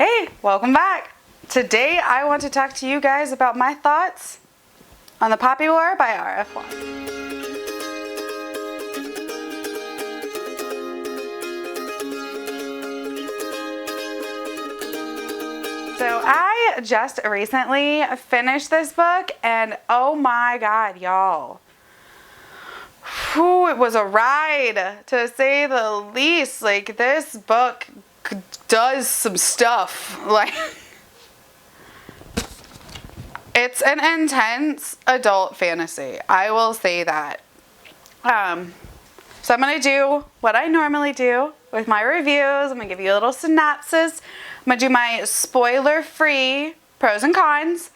Hey, welcome back. Today I want to talk to you guys about my thoughts on The Poppy War by RF1. So I just recently finished this book and oh my god, y'all. Whew, it was a ride to say the least. Like, this book does some stuff. Like, it's an intense adult fantasy. I will say that. So I'm going to do what I normally do with my reviews. I'm going to give you a little synopsis. I'm going to do my spoiler-free pros and cons.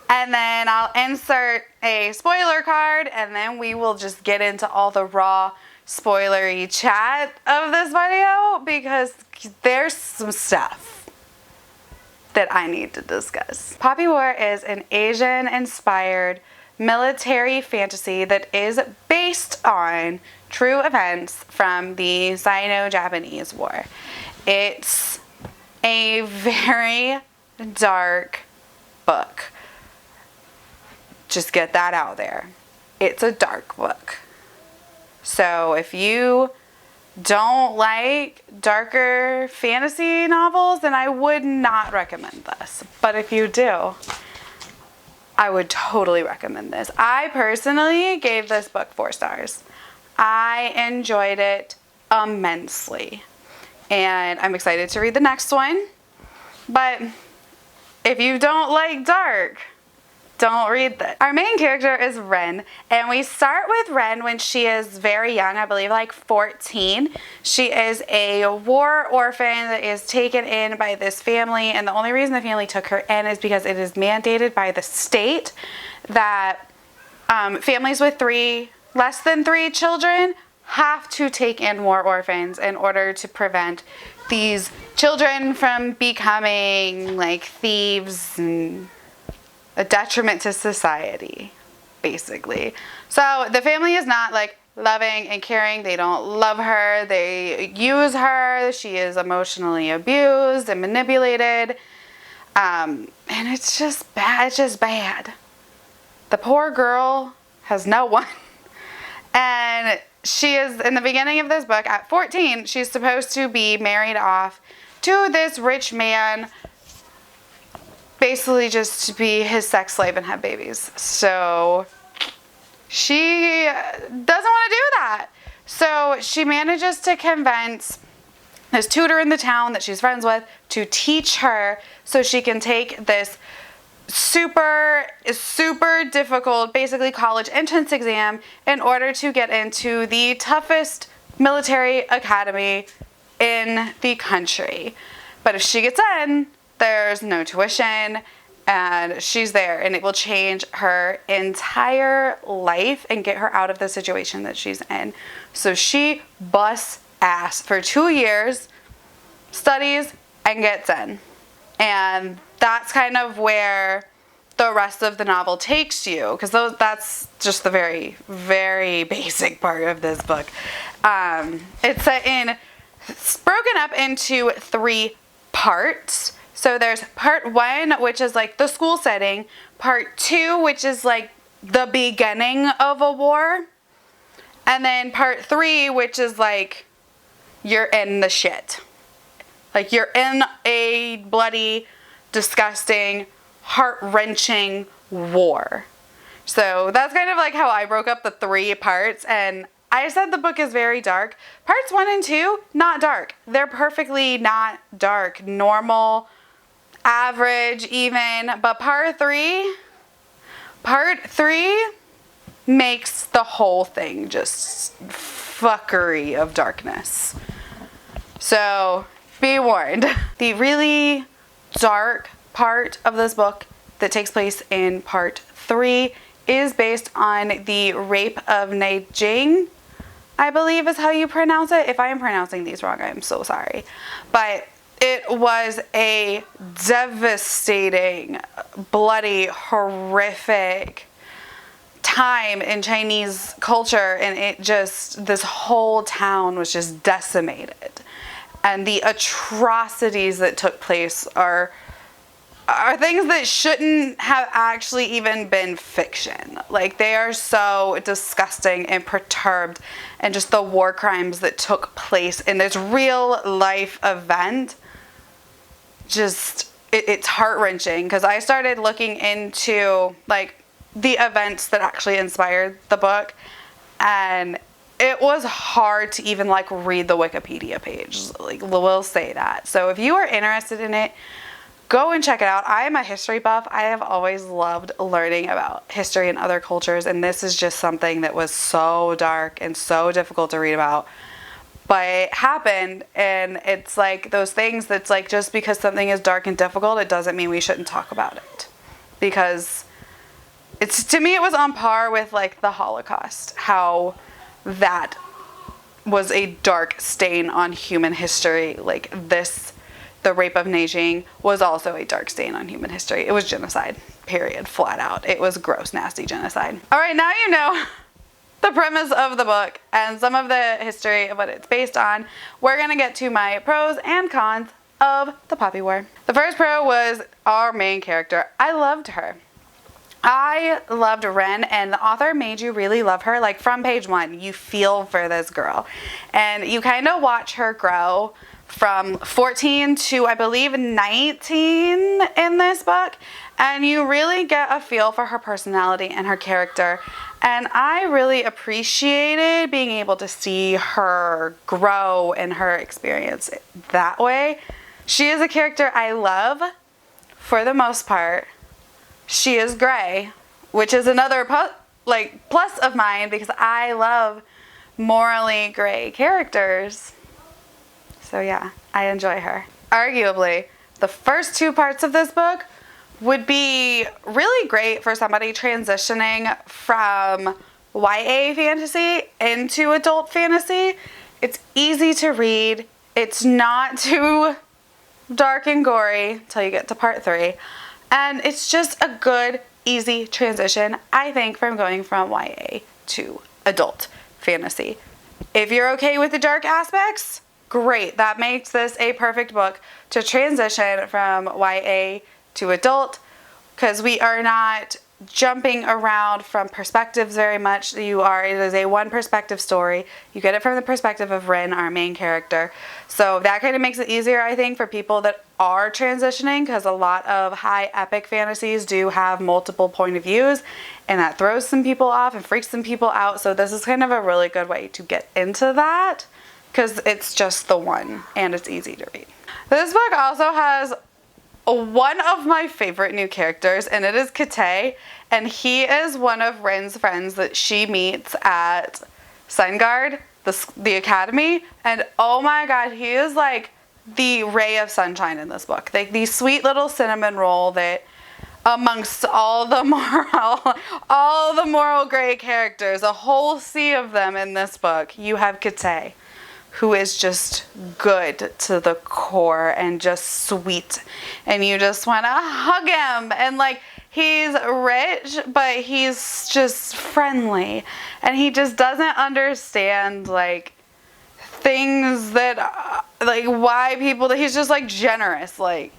And then I'll insert a spoiler card. And then we will just get into all the raw spoilery chat of this video. Because there's some stuff that I need to discuss. Poppy War is an Asian-inspired military fantasy that is based on true events from the Sino-Japanese War. It's a very dark book. Just get that out there. It's a dark book. So if you don't like darker fantasy novels, then I would not recommend this. But if you do, I would totally recommend this. I personally gave this book 4 stars. I enjoyed it immensely. And I'm excited to read the next one. But if you don't like dark, don't read this. Our main character is Ren, and we start with Ren when she is very young, I believe like 14. She is a war orphan that is taken in by this family, and the only reason the family took her in is because it is mandated by the state that families with less than 3 children have to take in war orphans in order to prevent these children from becoming like thieves and a detriment to society, basically. So the family is not like loving and caring. They don't love her. They use her. She is emotionally abused and manipulated. And it's just bad. It's just bad. The poor girl has no one. And she is, in the beginning of this book, at 14, she's supposed to be married off to this rich man, basically just to be his sex slave and have babies. So she doesn't want to do that. So she manages to convince this tutor in the town that she's friends with to teach her so she can take this super difficult, basically college entrance exam in order to get into the toughest military academy in the country. But if she gets in, there's no tuition, and she's there, and it will change her entire life and get her out of the situation that she's in. So she busts ass for 2 years, studies, and gets in. And that's kind of where the rest of the novel takes you, because that's just the very, very basic part of this book. It's broken up into 3 parts. So there's part 1, which is like the school setting, part 2, which is like the beginning of a war, and then part 3, which is like you're in the shit. Like, you're in a bloody, disgusting, heart-wrenching war. So that's kind of like how I broke up the 3 parts, and I said the book is very dark. Parts 1 and 2, not dark. They're perfectly not dark, normal, average even, but part 3 makes the whole thing just fuckery of darkness. So be warned. The really dark part of this book that takes place in part 3 is based on the rape of Nanjing, I believe is how you pronounce it. If I am pronouncing these wrong, I am so sorry. But it was a devastating, bloody, horrific time in Chinese culture, and this whole town was just decimated. and the atrocities that took place are things that shouldn't have actually even been fiction. Like, they are so disgusting and perturbed, and just the war crimes that took place in this real life event, just, it's heart-wrenching, because I started looking into, like, the events that actually inspired the book, and it was hard to even, like, read the Wikipedia page. Like, we'll say that. So if you are interested in it, go and check it out. I am a history buff. I have always loved learning about history and other cultures, and this is just something that was so dark and so difficult to read about. But it happened, and it's like those things that's like, just because something is dark and difficult, it doesn't mean we shouldn't talk about it. Because it's, to me, it was on par with, like, the Holocaust, how that was a dark stain on human history. Like, this, the rape of Nanjing was also a dark stain on human history. It was genocide, period, flat out. It was gross, nasty genocide. All right, now you know the premise of the book and some of the history of what it's based on. We're gonna get to my pros and cons of the Poppy War. The first pro was our main character. I loved her. I loved Ren, and the author made you really love her. Like, from page 1, you feel for this girl, and you kind of watch her grow from 14 to, I believe, 19 in this book, and you really get a feel for her personality and her character. And I really appreciated being able to see her grow and her experience that way. She is a character I love for the most part. She is gray, which is another plus of mine, because I love morally gray characters. So yeah, I enjoy her. Arguably, the first 2 parts of this book would be really great for somebody transitioning from YA fantasy into adult fantasy. It's easy to read. It's not too dark and gory till you get to part 3. And it's just a good, easy transition, I think, from going from YA to adult fantasy. If you're okay with the dark aspects, great. That makes this a perfect book to transition from YA to adult, because we are not jumping around from perspectives very much. It is a one perspective story. You get it from the perspective of Rin, our main character. So that kind of makes it easier, I think, for people that are transitioning, because a lot of high epic fantasies do have multiple point of views, and that throws some people off and freaks some people out. So this is kind of a really good way to get into that, because it's just the one and it's easy to read. This book also has one of my favorite new characters, and it is Kate, and he is one of Rin's friends that she meets at Sungard, the academy, and oh my god, he is like the ray of sunshine in this book. Like, the sweet little cinnamon roll that, amongst all the moral gray characters, a whole sea of them in this book, you have Kate, who is just good to the core and just sweet, and you just want to hug him. And like, he's rich, but he's just friendly, and he just doesn't understand like things that like why people, he's just like generous. Like,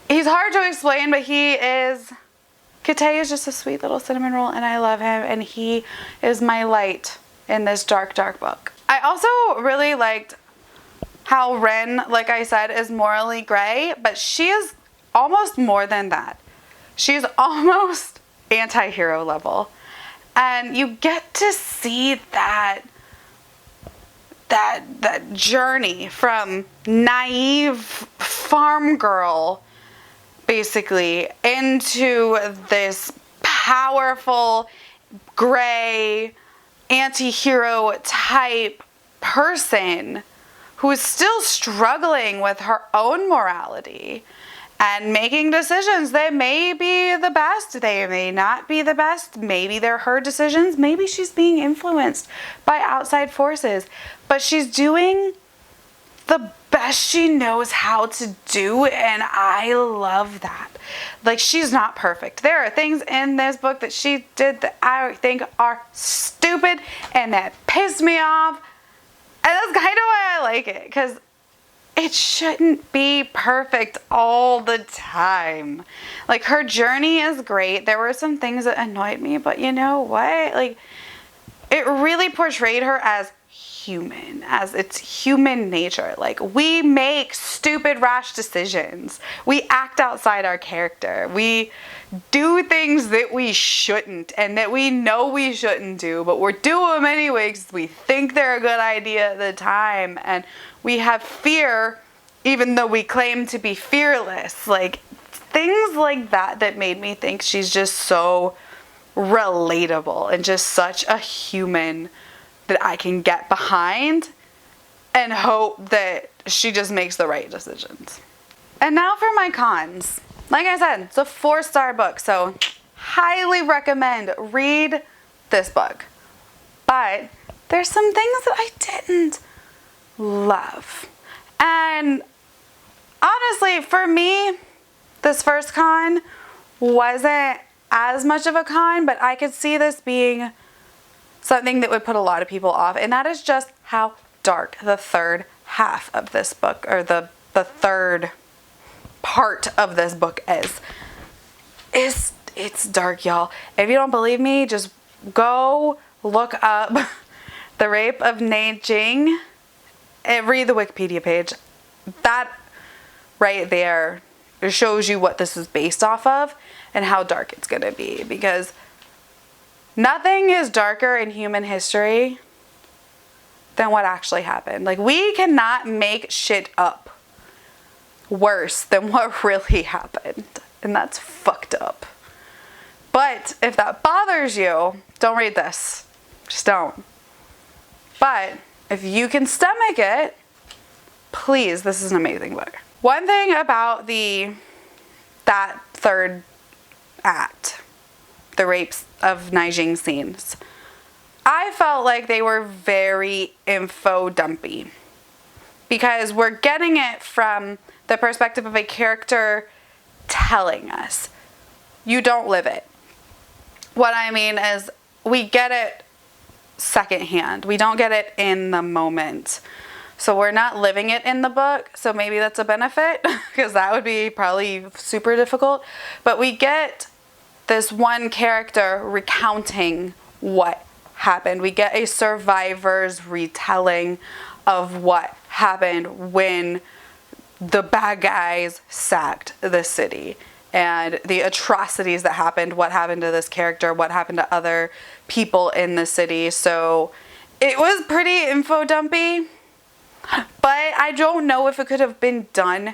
he's hard to explain, but Kate is just a sweet little cinnamon roll, and I love him, and he is my light in this dark book. I also really liked how Rin, like I said, is morally gray, but she is almost more than that. She's almost anti-hero level. And you get to see that journey from naive farm girl, basically, into this powerful, gray, anti-hero type person who is still struggling with her own morality and making decisions that may be the best, they may not be the best, maybe they're her decisions, maybe she's being influenced by outside forces, but she's doing the best she knows how to do, and I love that. Like, she's not perfect. There are things in this book that she did that I think are stupid and that pissed me off, and that's kind of why I like it, because it shouldn't be perfect all the time. Like, her journey is great. There were some things that annoyed me, but you know what? Like, it really portrayed her as human, as it's human nature. Like, we make stupid, rash decisions. We act outside our character. We do things that we shouldn't and that we know we shouldn't do, but we're doing them anyway because we think they're a good idea at the time. And we have fear even though we claim to be fearless. Like, things like that that made me think she's just so relatable and just such a human that I can get behind and hope that she just makes the right decisions. And now for my cons. Like I said, it's a 4-star book, so highly recommend read this book. But there's some things that I didn't love. And honestly, for me, this first con wasn't as much of a con, but I could see this being something that would put a lot of people off, and that is just how dark the third half of this book, or the third part of this book is. It's dark, y'all. If you don't believe me, just go look up The Rape of Nanjing and read the Wikipedia page. That right there shows you what this is based off of and how dark it's gonna be, because nothing is darker in human history than what actually happened. Like, we cannot make shit up worse than what really happened, and that's fucked up. But if that bothers you, don't read this. Just don't. But if you can stomach it, please, this is an amazing book. One thing about that third act, the rapes of Nanjing scenes, I felt like they were very info dumpy, because we're getting it from the perspective of a character telling us. You don't live it. What I mean is, we get it secondhand. We don't get it in the moment. So we're not living it in the book. So maybe that's a benefit, because that would be probably super difficult. But we get this one character recounting what happened. We get a survivor's retelling of what happened when the bad guys sacked the city, and the atrocities that happened, what happened to this character, what happened to other people in the city. So it was pretty info dumpy, but I don't know if it could have been done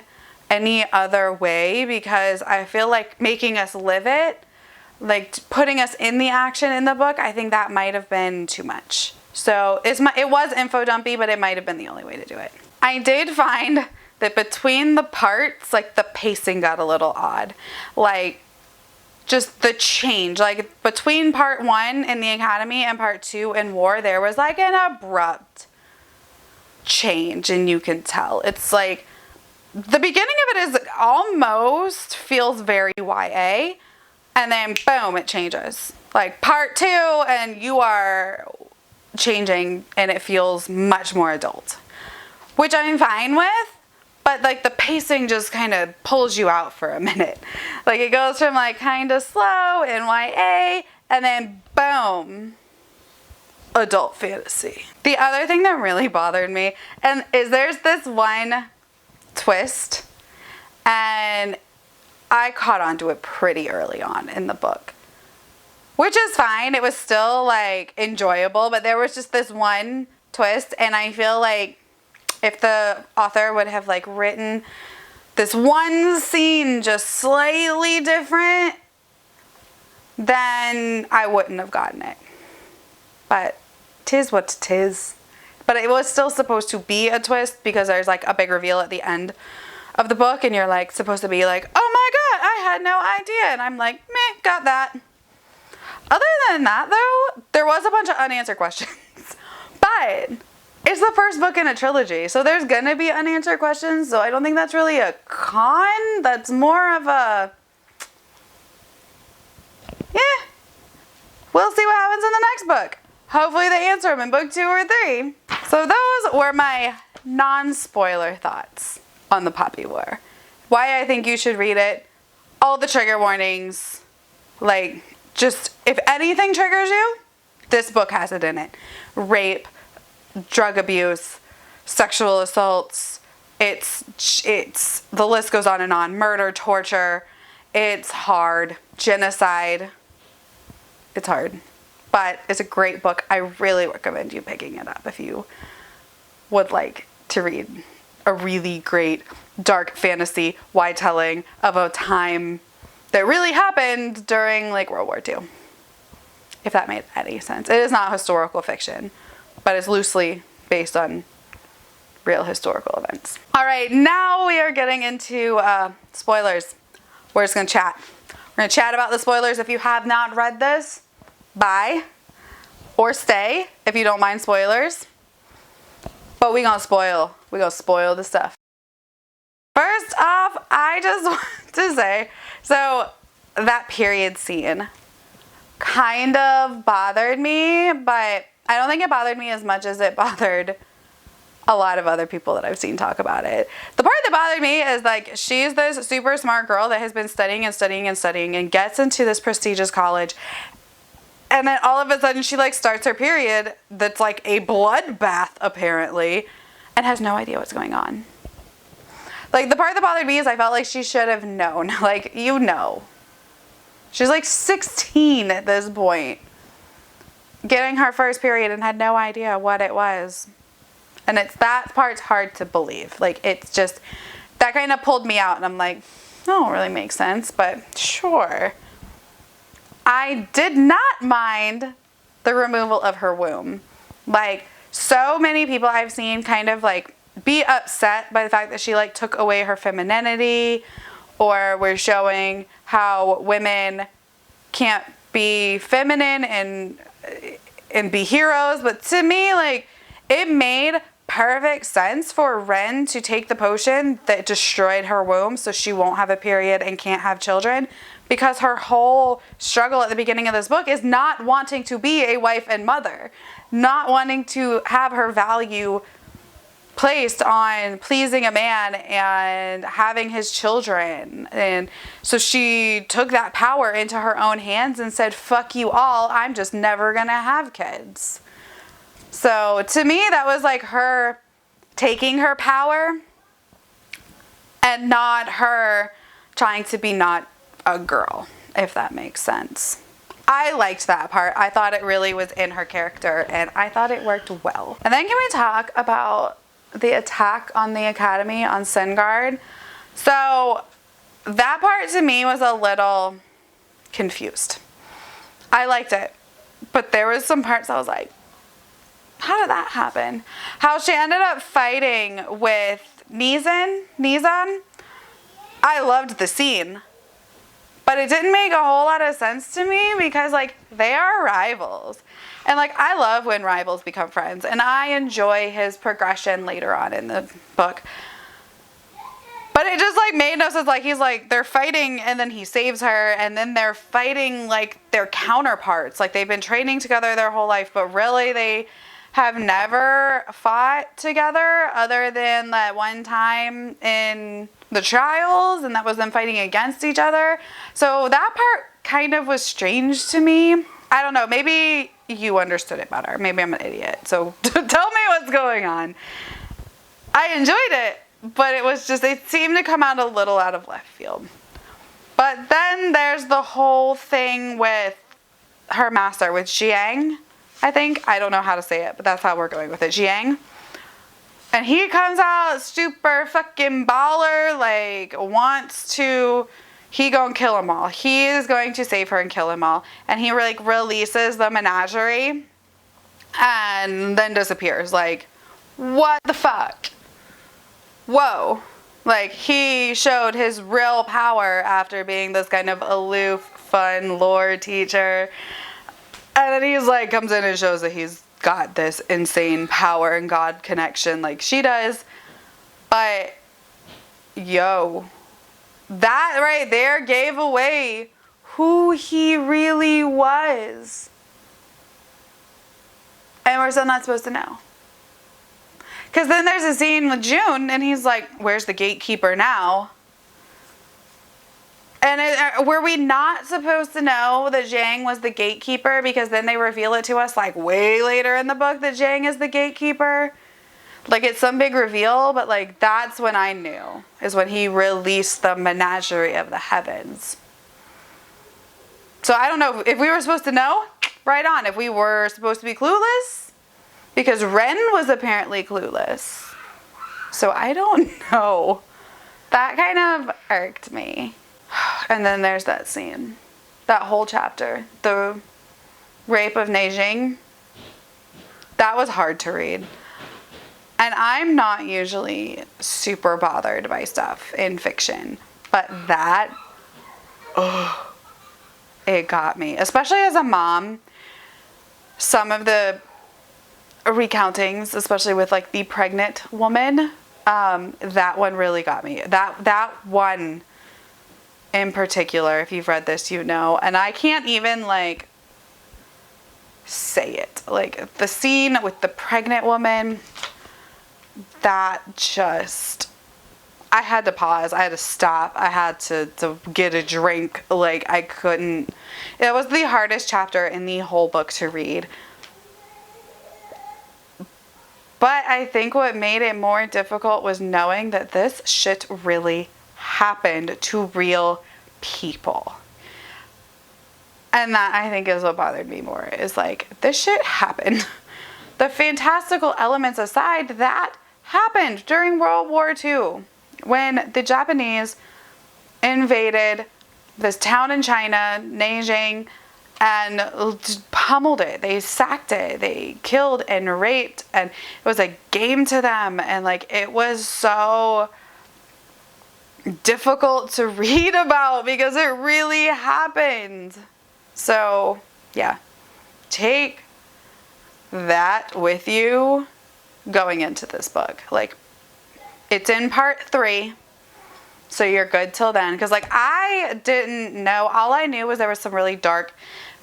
any other way, because I feel like making us live it, like putting us in the action in the book, I think that might have been too much. So it was info dumpy, but it might have been the only way to do it. I did find that between the parts, like, the pacing got a little odd. Like, just the change. Like, between part 1 in the academy and part 2 in war, there was like an abrupt change, and you can tell. It's like, the beginning of it is almost feels very YA, and then boom, it changes. Like, part 2, and you are changing, and it feels much more adult, which I'm fine with. But, like, the pacing just kind of pulls you out for a minute. Like, it goes from, like, kind of slow and YA, and then boom, adult fantasy. The other thing that really bothered me is there's this one twist, and I caught on to it pretty early on in the book, which is fine. It was still, like, enjoyable, but there was just this one twist, and I feel like if the author would have, like, written this one scene just slightly different, then I wouldn't have gotten it. But 'tis what 'tis. But it was still supposed to be a twist, because there's, like, a big reveal at the end of the book, and you're, like, supposed to be like, oh my god, I had no idea. And I'm like, meh, got that. Other than that, though, there was a bunch of unanswered questions. But it's the first book in a trilogy, so there's gonna be unanswered questions, so I don't think that's really a con. That's more of a, yeah, we'll see what happens in the next book. Hopefully they answer them in book 2 or 3. So those were my non-spoiler thoughts on the Poppy War. Why I think you should read it. All the trigger warnings. Like, just, if anything triggers you, this book has it in it. Rape, drug abuse, sexual assaults. It's, the list goes on and on. Murder, torture. It's hard. Genocide. It's hard. But it's a great book. I really recommend you picking it up if you would like to read a really great dark fantasy wide telling of a time that really happened during like World War II. If that made any sense. It is not historical fiction, but it's loosely based on real historical events. All right, now we are getting into spoilers. We're just gonna chat. We're gonna chat about the spoilers. If you have not read this, bye, or stay if you don't mind spoilers. But we gonna spoil the stuff. First off, I just want to say, so that period scene kind of bothered me, but I don't think it bothered me as much as it bothered a lot of other people that I've seen talk about it. The part that bothered me is like, she's this super smart girl that has been studying and studying and studying and gets into this prestigious college. And then all of a sudden she like starts her period that's like a bloodbath apparently and has no idea what's going on. Like the part that bothered me is I felt like she should have known. Like, you know. She's like 16 at this point. Getting her first period and had no idea what it was. And that part's hard to believe. Like, it's just, that kind of pulled me out and I'm like, that don't really make sense, but sure. I did not mind the removal of her womb. Like, so many people I've seen kind of like be upset by the fact that she like took away her femininity, or we're showing how women can't be feminine and be heroes. But to me, like, it made perfect sense for Ren to take the potion that destroyed her womb so she won't have a period and can't have children, because her whole struggle at the beginning of this book is not wanting to be a wife and mother, not wanting to have her value placed on pleasing a man and having his children. And so she took that power into her own hands and said, fuck you all, I'm just never gonna have kids. So to me, that was like her taking her power and not her trying to be not a girl, if that makes sense. I liked that part. I thought it really was in her character and I thought it worked well. And then can we talk about the attack on the academy on Sengard? So that part to me was a little confused. I liked it, but there was some parts I was like, how did that happen? How she ended up fighting with Nizan. I loved the scene, but it didn't make a whole lot of sense to me because like they are rivals. And like, I love when rivals become friends, and I enjoy his progression later on in the book. But it just like made no sense. Like, he's like, they're fighting and then he saves her, and then they're fighting like their counterparts. Like, they've been training together their whole life, but really they have never fought together other than that one time in the trials, and that was them fighting against each other. So that part kind of was strange to me. I don't know, maybe you understood it better. Maybe I'm an idiot. So tell me what's going on. I enjoyed it, but it was just, it seemed to come out a little out of left field. But then there's the whole thing with her master, with Jiang, I think. I don't know how to say it, but that's how we're going with it. Jiang. And he comes out super fucking baller, like he gonna kill them all. He is going to save her and kill them all. And he like releases the menagerie and then disappears. Like, what the fuck? Whoa. Like, he showed his real power after being this kind of aloof, fun lore teacher. And then he's like, comes in and shows that he's got this insane power and God connection like she does. But, yo, that right there gave away who he really was. And we're still not supposed to know. Because then there's a scene with June, and he's like, where's the gatekeeper now? And were we not supposed to know that Zhang was the gatekeeper? Because then they reveal it to us like way later in the book that Zhang is the gatekeeper. Like, it's some big reveal, but like that's when I knew, is when he released the menagerie of the heavens. So I don't know if we were supposed to know, right on. If we were supposed to be clueless, because Ren was apparently clueless. So I don't know. That kind of irked me. And then there's that scene, that whole chapter, the rape of Neijing. That was hard to read. And I'm not usually super bothered by stuff in fiction, but that, it got me. Especially as a mom, some of the recountings, especially with like the pregnant woman, that one really got me. That one in particular, if you've read this, you know, and I can't even like say it. Like the scene with the pregnant woman, that just, I had to pause. I had to stop. I had to get a drink. Like I couldn't. It was the hardest chapter in the whole book to read. But I think what made it more difficult was knowing that this shit really happened to real people. And that, I think, is what bothered me more, is like, this shit happened. The fantastical elements aside, that happened during World War II when the Japanese invaded this town in China, Nanjing, and pummeled it. They sacked it. They killed and raped, and it was a game to them. And like, it was so difficult to read about because it really happened. So yeah, take that with you going into this book. Like, it's in part 3, so you're good till then. Because like, I didn't know, all I knew was there was some really dark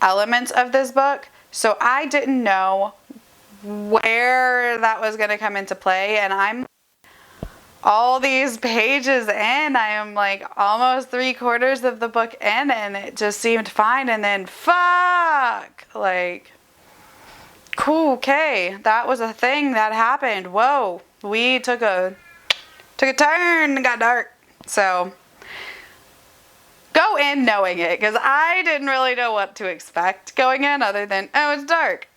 elements of this book, so I didn't know where that was going to come into play. And I'm all these pages in, I am like almost 3/4 of the book in, and it just seemed fine. And then fuck, like, cool, okay, that was a thing that happened. Whoa, we took a turn and got dark. So go in knowing it, because I didn't really know what to expect going in other than, oh, it's dark.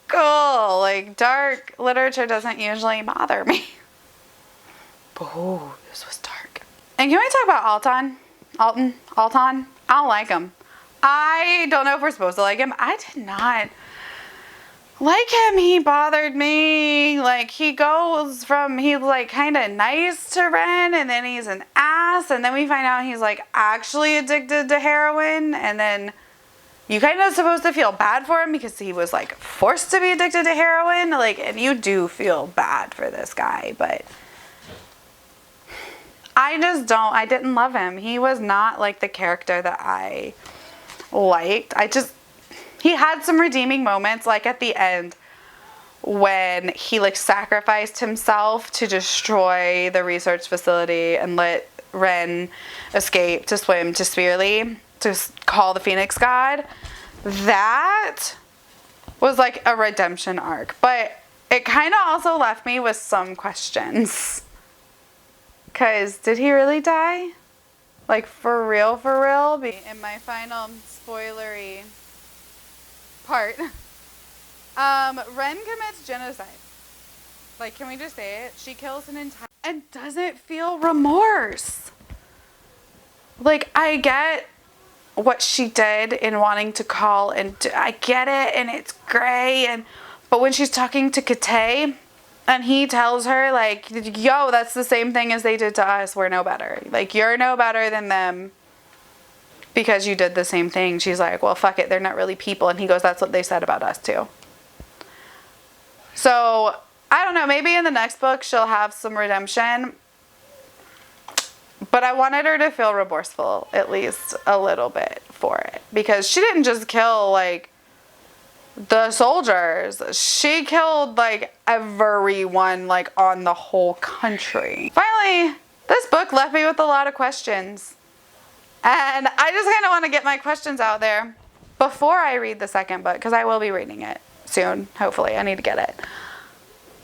Cool. Like, dark literature doesn't usually bother me. Oh, this was dark. And can we talk about Alton? I don't like him. I don't know if we're supposed to like him. I did not like him. He bothered me. Like, he goes from, he's like kind of nice to Ren, and then he's an ass, and then we find out he's like actually addicted to heroin, and then you kind of supposed to feel bad for him because he was like forced to be addicted to heroin. Like, and you do feel bad for this guy, but I didn't love him. He was not like the character that I liked. He had some redeeming moments, like at the end when he like sacrificed himself to destroy the research facility and let Ren escape to swim to Spearley to call the Phoenix God. That was like a redemption arc, but it kind of also left me with some questions. Because did he really die? Like, for real? In my final spoilery part, Ren commits genocide. Like, can we just say it? She kills an entire... and doesn't feel remorse. Like, I get what she did in wanting to call, and I get it, and it's gray, but when she's talking to Kate, and he tells her, like, yo, that's the same thing as they did to us. We're no better. Like, you're no better than them because you did the same thing. She's like, well, fuck it. They're not really people. And he goes, that's what they said about us, too. So, I don't know. Maybe in the next book she'll have some redemption. But I wanted her to feel remorseful, at least a little bit, for it. Because she didn't just kill, like, the soldiers. She killed like everyone like on the whole country. Finally, this book left me with a lot of questions. And I just kind of want to get my questions out there before I read the second book, because I will be reading it soon, hopefully. I need to get it.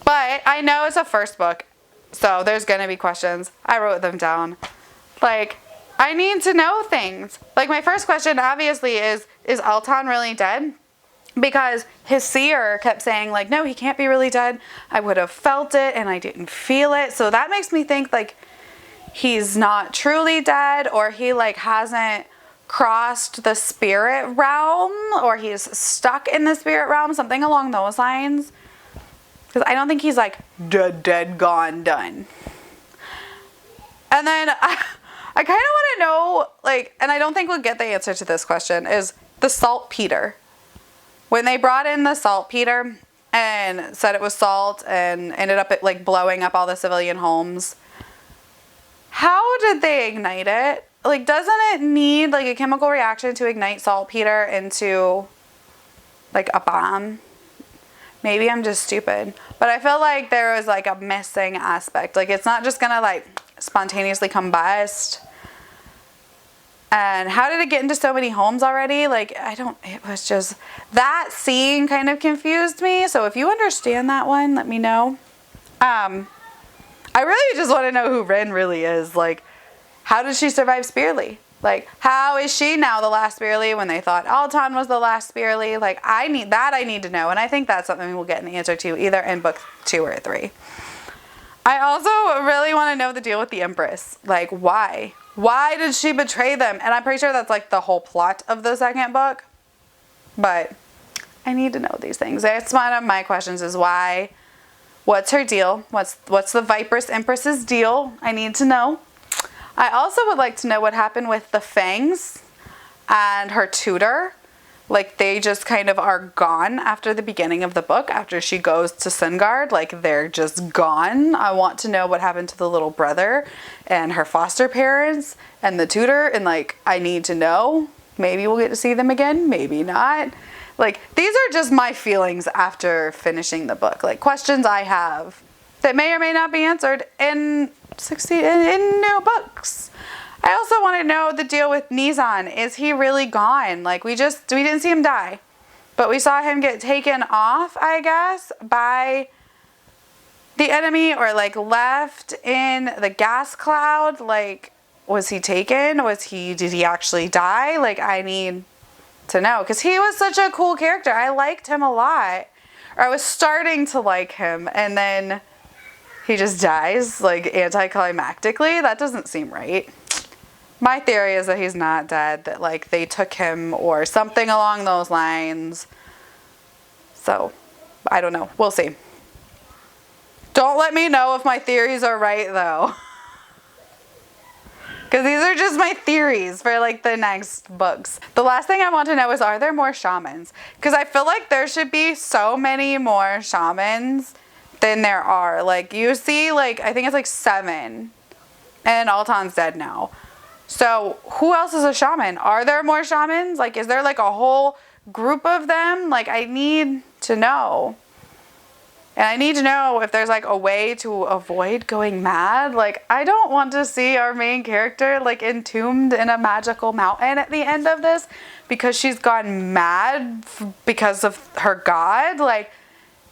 But I know it's a first book, so there's going to be questions. I wrote them down. Like, I need to know things. Like, my first question obviously is Alton really dead? Because his seer kept saying, like, no, he can't be really dead. I would have felt it and I didn't feel it. So that makes me think, like, he's not truly dead, or he, like, hasn't crossed the spirit realm, or he's stuck in the spirit realm, something along those lines. Because I don't think he's, like, dead, gone, done. And then I kind of want to know, like, and I don't think we'll get the answer to this question, is the saltpeter. When they brought in the saltpeter and said it was salt and ended up like blowing up all the civilian homes, how did they ignite it? Like, doesn't it need like a chemical reaction to ignite saltpeter into like a bomb? Maybe I'm just stupid, but I feel like there was like a missing aspect. Like, it's not just gonna like spontaneously combust. And how did it get into so many homes already? Like, it was just, that scene kind of confused me. So if you understand that one, let me know. I really just want to know who Rin really is. Like, how did she survive Spearly? Like, how is she now the last Spearly when they thought Alton was the last Spearly? Like, I need to know. And I think that's something we'll get an answer to either in book 2 or 3. I also really want to know the deal with the Empress. Like, why? Why did she betray them? And I'm pretty sure that's like the whole plot of the second book. But I need to know these things. That's one of my questions, is why? What's her deal? What's the Viperous Empress's deal? I need to know. I also would like to know what happened with the Fangs and her tutor. Like, they just kind of are gone after the beginning of the book. After she goes to Sungard, like, they're just gone. I want to know what happened to the little brother and her foster parents and the tutor. And, like, I need to know. Maybe we'll get to see them again. Maybe not. Like, these are just my feelings after finishing the book. Like, questions I have that may or may not be answered in new books. I also want to know the deal with Nizan. Is he really gone? Like, we didn't see him die, but we saw him get taken off, I guess, by the enemy, or like left in the gas cloud. Like, was he taken? Did he actually die? Like, I need to know, because he was such a cool character. I liked him a lot, or I was starting to like him, and then he just dies, like, anticlimactically. That doesn't seem right. My theory is that he's not dead, that, like, they took him or something along those lines. So, I don't know. We'll see. Don't let me know if my theories are right, though. Because these are just my theories for, like, the next books. The last thing I want to know is, are there more shamans? Because I feel like there should be so many more shamans than there are. Like, you see, like, I think it's, like, 7. And Alton's dead now. So, who else is a shaman? Are there more shamans? Like, is there, like, a whole group of them? Like, I need to know. And I need to know if there's, like, a way to avoid going mad. Like, I don't want to see our main character, like, entombed in a magical mountain at the end of this because she's gone mad because of her god. Like,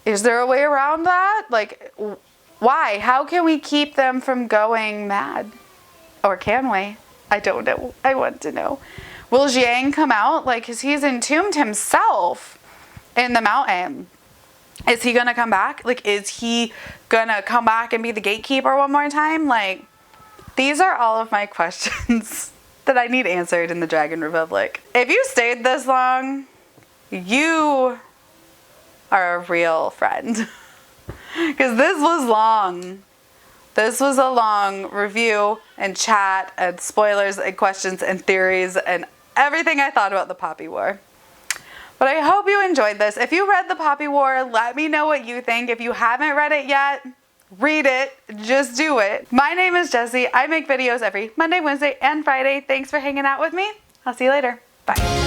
is there a way around that? Like, why? How can we keep them from going mad? Or can we? I don't know. I want to know. Will Jiang come out? Like, because he's entombed himself in the mountain. Is he going to come back? Like, is he going to come back and be the gatekeeper one more time? Like, these are all of my questions that I need answered in the Dragon Republic. If you stayed this long, you are a real friend. Because this was long. This was a long review and chat and spoilers and questions and theories and everything I thought about the Poppy War. But I hope you enjoyed this. If you read the Poppy War, let me know what you think. If you haven't read it yet, read it. Just do it. My name is Jessie. I make videos every Monday, Wednesday, and Friday. Thanks for hanging out with me. I'll see you later. Bye.